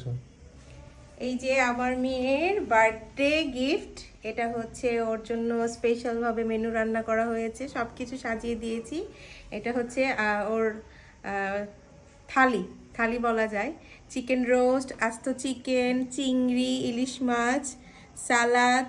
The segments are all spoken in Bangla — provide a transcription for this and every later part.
এনেছো? এই যে আমার মেয়ের বার্থডে গিফট, এটা হচ্ছে ওর জন্য স্পেশাল ভাবে মেনু রান্না করা হয়েছে, সবকিছু সাজিয়ে দিয়েছি। এটা হচ্ছে ওর আহ, থালি থালি বলা যায়। চিকেন রোস্ট, আস্ত চিকেন, চিংড়ি, ইলিশ মাছ, সালাদ,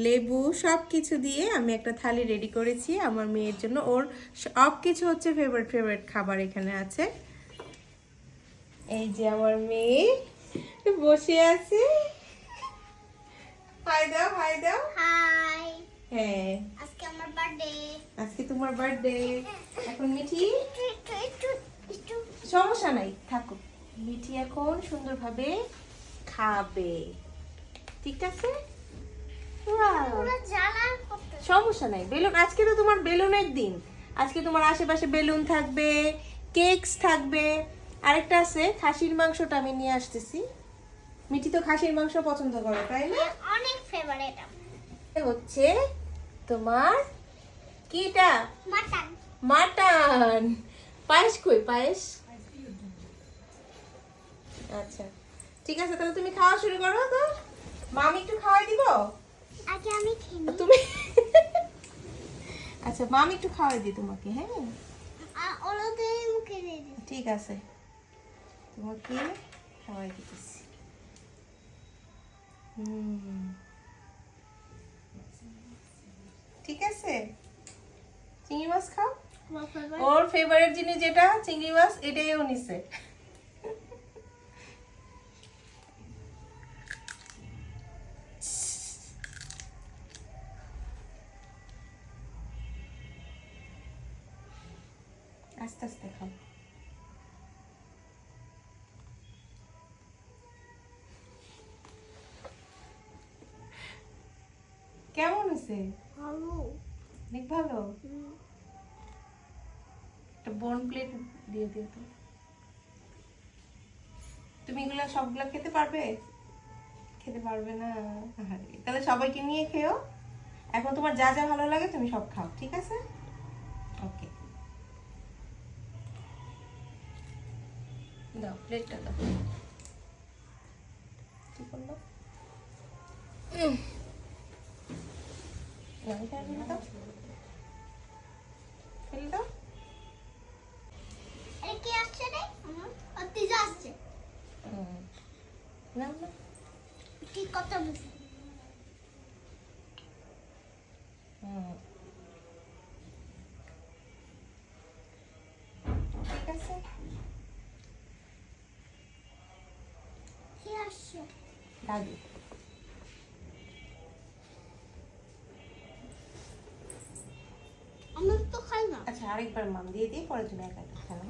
লেবু সব কিছু দিয়ে আমি একটা থালি রেডি করেছি আমার মেয়ের জন্য। ওর সব কিছু হচ্ছে ফেভারিট ফেভারিট খাবার এখানে আছে। এই যে আমার মেয়ে বসে আছে। হাই দাও, হাই দাও। হাই, হ্যাঁ, আজকে আমার বার্থডে। আজকে তোমার বার্থডে। এখন মিঠি, একটু সমস্যা নাই, থাকো। মিঠি এখন সুন্দরভাবে খাবে, ঠিক আছে? Wow! পুরো জ্বালা করতে। সমস্যা নাই, বেলুন, আজকে তো তোমার বেলুনের দিন। আজকে তোমার আশেপাশে বেলুন থাকবে, কেকস থাকবে। আরেকটা আছে খাসির মাংসটা আমি নিয়ে আসতেছি। মিঠি তো খাসির মাংস পছন্দ করে, তাই না? অনেক ফেভারিট। এটা হচ্ছে তোমার কিটা, মাটন। মাটন। পায়েস কই, পায়েস? আচ্ছা, ঠিক আছে, তাহলে তুমি খাওয়া শুরু করো। তো মামি একটু খাওয়াই দিব। আগে আমি খেয়ে নিই। তুমি আচ্ছা, মামি একটু খাওয়াই দিই তোমাকে। হ্যাঁ, ওলাতে মুখে দিয়ে দিই। ঠিক আছে, তোমাকে খাওয়াই দিতেছি। ঠিক আছে, চিংড়ি মাছ খাও। আমার favorite। ওর ফেভারিট জিনিস যেটা চিংড়ি মাছ, এটাই ও নিছে। আস্তে আস্তে খাও। কেমন হয়েছে? ভালো। অনেক ভালো। একটা বোন প্লেট দিয়ে দিও তো। তুমি এগুলা সবগুলা খেতে পারবে? খেতে পারবে না? আহারে, তাহলে সবাইকে নিয়ে খেও। এখন তোমার যা যা ভালো লাগে তুমি সব খাও, ঠিক আছে? ওকে, দাও প্লেটটা দাও। কি করলো? না, এটা ফেলে দাও, ফেলে দাও। এটা কি আসছে রে? আর পিজা আসছে। না না, কি কত বুঝি? ঠিক আছে। কি আসছে? দাদু, আমি তো খাই না। আচ্ছা আরেকবার মাম দিয়ে দিয়ে পরে তুমি একা একা খেলো।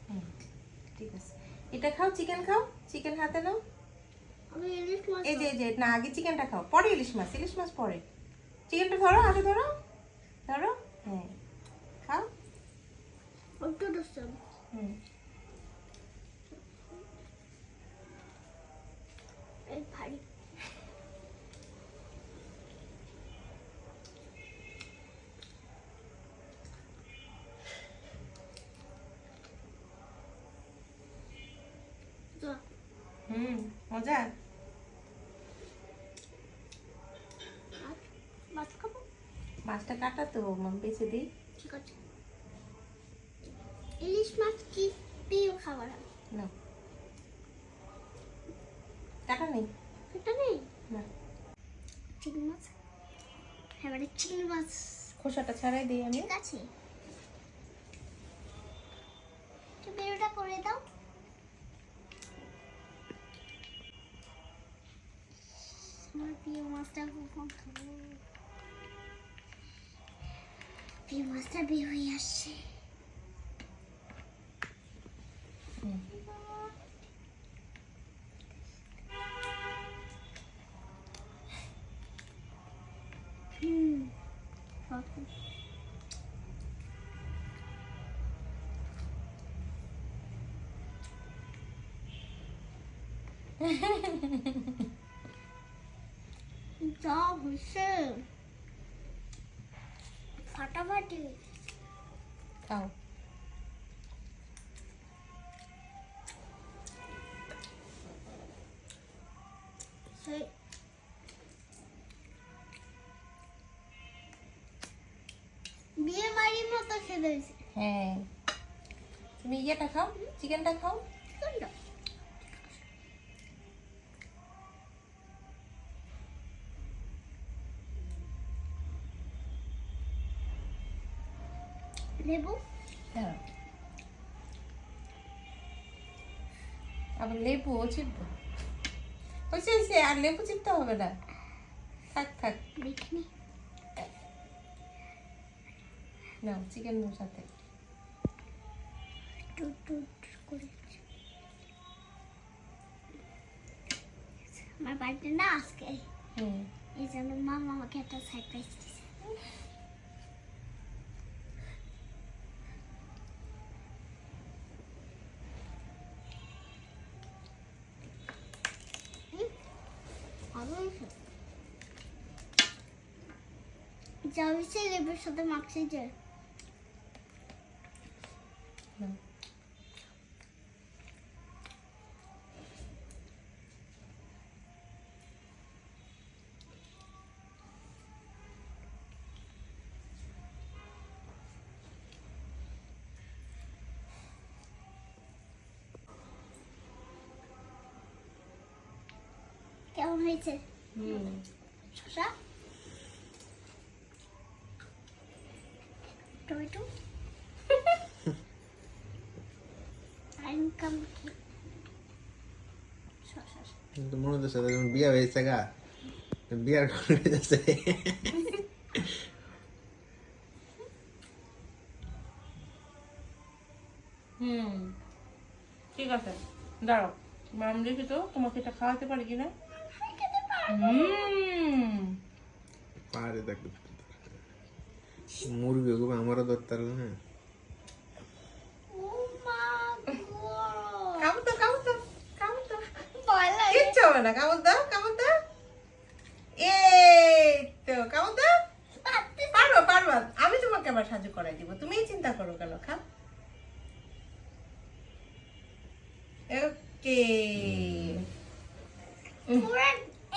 হ্যাঁ, ঠিক আছে। এটা খাও, চিকেন খাও, চিকেন হাতে নাও। আমি ইলিশ মাছ। এই যে এই যে, না আগে চিকেনটা খাও, পরে ইলিশ মাছ, ইলিশ মাছ পরে। চিকেনটা ধরো, হাতে ধরো, ধরো। হ্যাঁ, খাও। একটু দোস্তাম। হুম, এই ভারী। যা। মজা। মাছ খাবো? মাছটা কাটা তো, মাম বেছে দিই। ঠিক আছে। ইলিশ মাছ কি প্রিয় খাবার? না, কাটা নেই। এটা নেই। না, চিংড়ি মাছ। ফেভারিট চিংড়ি মাছ। খোসাটা ছাড়াই দিই আমি। ঠিক আছে। একটু বেরোটা করে দাও। আমার প্রিয় মাছটা কখন খাবো? প্রিয় মাছটা বের হয়ে আসছে। Okay. যা হয়েছে। বার্থডে খাও। বিয়ে বাড়ির মতো খেতে হয়েছে। হ্যাঁ, তুমি ইয়েটা খাও, চিকেনটা খাও। লেবু হ্যাঁ, আবার লেবু চিপবো। হয়েছে হয়েছে, আর লেবু চিপতে হবে না, থাক থাক। দেখিনি নাও চিকেনের সাথে। টুট টুট করে। আমার বার্থডে না আজকে, হুম, এই জন্য মামা আমাকে একটা সারপ্রাইজ দিয়েছে। যাওয়ার লেবুর সাথে মাখছি যে নাও। কেমন হয়েছে হুম, শসা টমেটো আইনকাম কি শসা কিন্তু মনে হচ্ছে যখন বিয়া হয়েছে গা বিয়ার করে যাচ্ছে হুম, ঠিক আছে, দাঁড়াও, মাম দেখি তো তোমাকে এটা খাওয়াতে পারি কিনা। হুম, পারে দেখ মুরগি ওগুলো আমারও দরকার না ও মা গো কামড় দাও, কামড় দাও, কামড় দাও। ভয় লাগে কিচ্ছু হবে না, কামড় দাও, কামড় দাও। এই তো, কামড় দাও। পারবা পারবা, আমি তোমাকে আবার সাহায্য করাই দিব, তুমিই চিন্তা করো কেন। খাও। ওকে, পুরো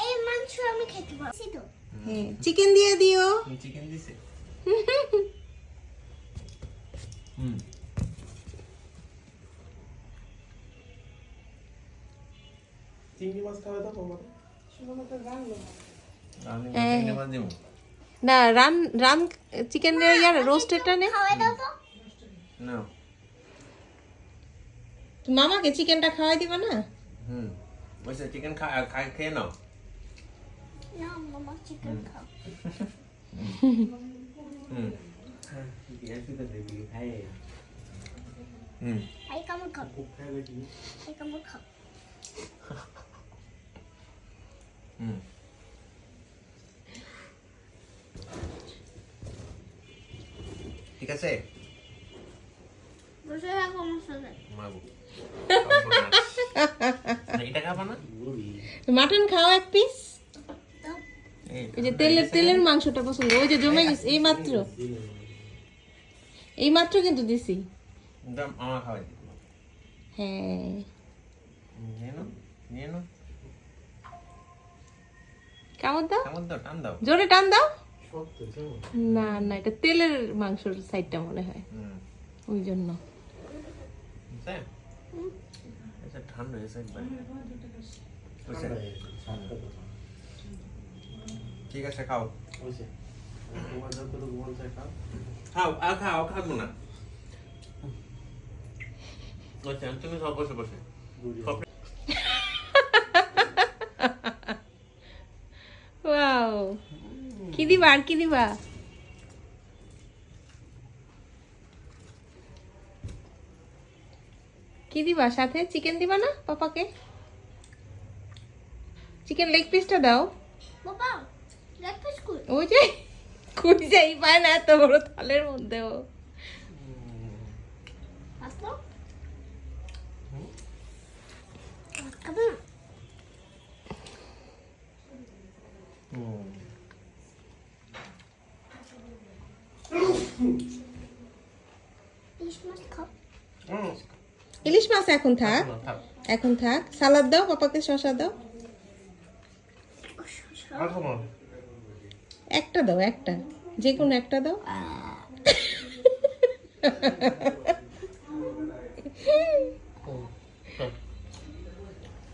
এই মাংস আমি খেতে পারছি তো চিকেন দিয়ে দিও। চিকেন দিছে হুম চিংড়ি মাছ খাওয়া দাও বাবা আমি চিংড়ি মাছ দেব না, রান রান চিকেন ইয়ার রোস্টেডটা নে। খাওয়াই দাও তো না তুমি মামাকে চিকেনটা খাওয়াই দিবা না? হুম বসে চিকেন খাই খেয়ে নাও না মামা চিকেন খাও হুম হুম এই কামড় খাও এই কামড় খাও হুম ঠিক আছে বসে থাকো আমার সাথে মাগো এটা খাবা না মাটন খাও এক পিস। দাও ওই যে তেলের মাংসটা পছন্দ, ওই যে জমে গেছে এই মাত্র কিন্তু দিছি। আমার খাওয়াই দিই হ্যাঁ, নিয়ে নাও কামড় দাও, কেমন দাও টান দাও জোরে টান দাও। না না, এটা তেলের মাংসের সাইডটা মনে হয়, হুম ওই জন্য। স্যার এটা ঠান্ডা হয়েছে একবার ঠিক আছে খাও খাও আর খাবো না আচ্ছা তুমি সব বসে বসে ওয়াও, কি দিবা আর কি দিবা? কি দিবা সাথে? চিকেন দিবা না পাপাকে? চিকেন লেগ পিসটা দাও। বাবা ব্রেকফাস্ট কই ওই যে কই যাই পায় না এত বড় থালের মধ্যেও। আসলো খাবে না ইলিশ মাছ খাও। ইলিশ মাছ এখন থাক, থাক। এখন থাক। সালাদ দাও, পাপাকে শসা দাও। আর খাবো? একটা দাও, একটা, যে কোনো একটা দাও।